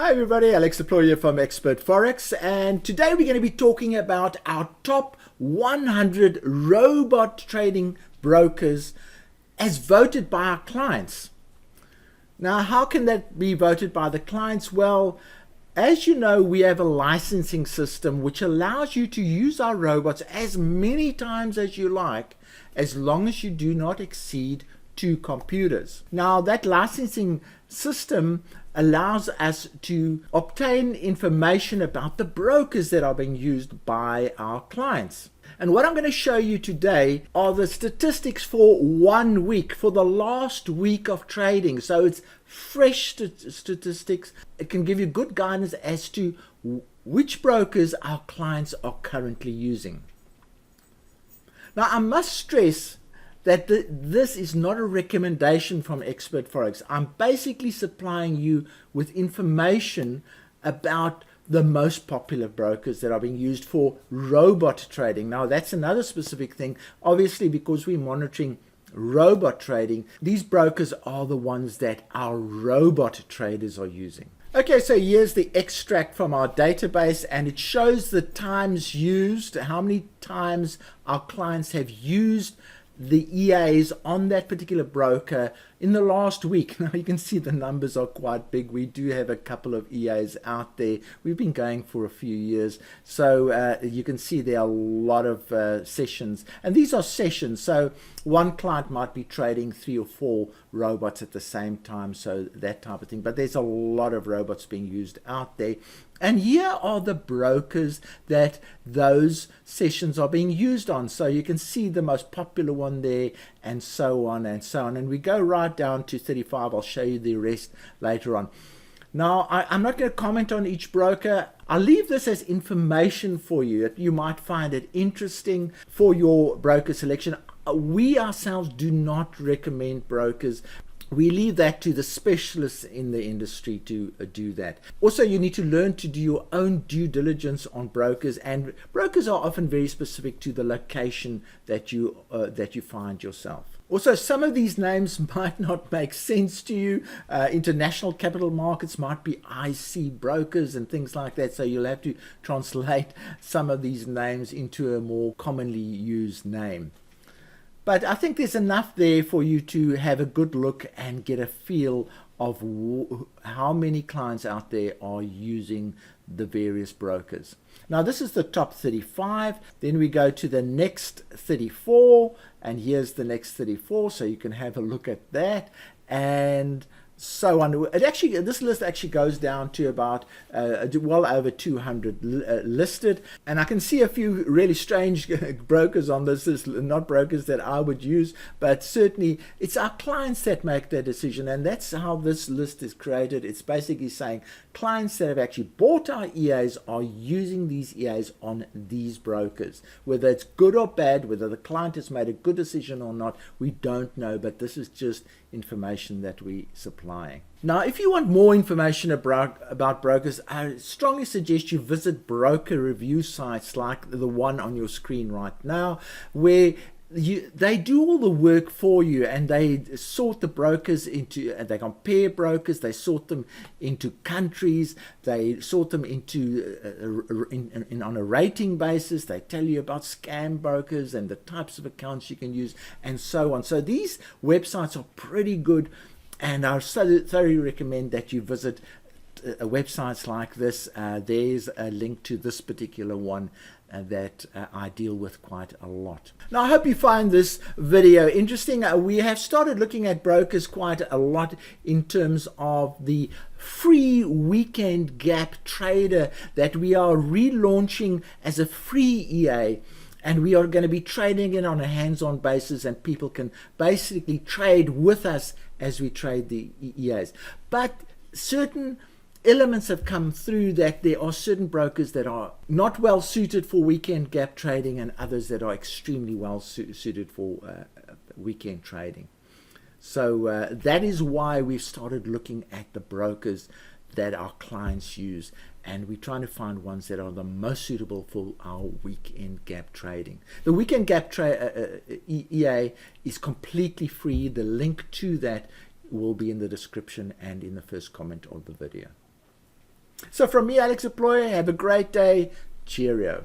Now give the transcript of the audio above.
Hi everybody, Alex Deploy here from Expert Forex, and today we're going to be talking about our top 100 robot trading brokers as voted by our clients. Now, how can that be voted by the clients? Well, as you know, we have a licensing system which allows you to use our robots as many times as you like, as long as you do not exceed 2 computers. Now, that licensing system allows us to obtain information about the brokers that are being used by our clients. And what I'm going to show you today are the statistics for 1 week, for the last week of trading. So it's fresh statistics. It can give you good guidance as to which brokers our clients are currently using. Now, I must stress that this is not a recommendation from Expert Forex. I'm basically supplying you with information about the most popular brokers that are being used for robot trading. Now, that's another specific thing. Obviously, because we're monitoring robot trading, these brokers are the ones that our robot traders are using. Okay, so here's the extract from our database, and it shows the times used, how many times our clients have used the EAs on that particular broker in the last week. Now you can see the numbers are quite big. We do have a couple of EAs out there. We've been going for a few years, so you can see there are a lot of sessions, and these are sessions, so one client might be trading 3 or 4 robots at the same time, so that type of thing. But there's a lot of robots being used out there. And here are the brokers that those sessions are being used on. So you can see the most popular one there, and so on and so on. And we go right down to 35. I'll show you the rest later on. Now, I'm not going to comment on each broker. I'll leave this as information for you. You might find it interesting for your broker selection. We ourselves do not recommend brokers. We leave that to the specialists in the industry to do that. Also, you need to learn to do your own due diligence on brokers, and brokers are often very specific to the location that you find yourself. Also, some of these names might not make sense to you. International capital markets might be IC brokers and things like that, so you'll have to translate some of these names into a more commonly used name. But I think there's enough there for you to have a good look and get a feel of how many clients out there are using the various brokers. Now, this is the top 35. Then we go to the next 34, and here's the next 34, so you can have a look at that. And so on. This list actually goes down to about well over 200 listed, and I can see a few really strange brokers on this list, not brokers that I would use, but certainly it's our clients that make their decision, and that's how this list is created. It's basically saying clients that have actually bought our EAs are using these EAs on these brokers. Whether it's good or bad, whether the client has made a good decision or not, we don't know, but this is just information that we supply. Now, if you want more information about brokers, I strongly suggest you visit broker review sites like the one on your screen right now, where they do all the work for you, and they sort the brokers into, and they compare brokers, they sort them into countries, they sort them into on a rating basis. They tell you about scam brokers and the types of accounts you can use, and so on. So these websites are pretty good, and I thoroughly recommend that you visit websites like this. There's a link to this particular one that I deal with quite a lot. Now, I hope you find this video interesting. We have started looking at brokers quite a lot in terms of the free weekend gap trader that we are relaunching as a free EA. And we are going to be trading it on a hands-on basis, and people can basically trade with us as we trade the EAs. But certain elements have come through that there are certain brokers that are not well suited for weekend gap trading, and others that are extremely well suited for weekend trading. So that is why we've started looking at the brokers that our clients use, and we're trying to find ones that are the most suitable for our weekend gap trading. The weekend gap EA is completely free. The link to that will be in the description and in the first comment of the video. So from me, Alex Employer, have a great day. Cheerio.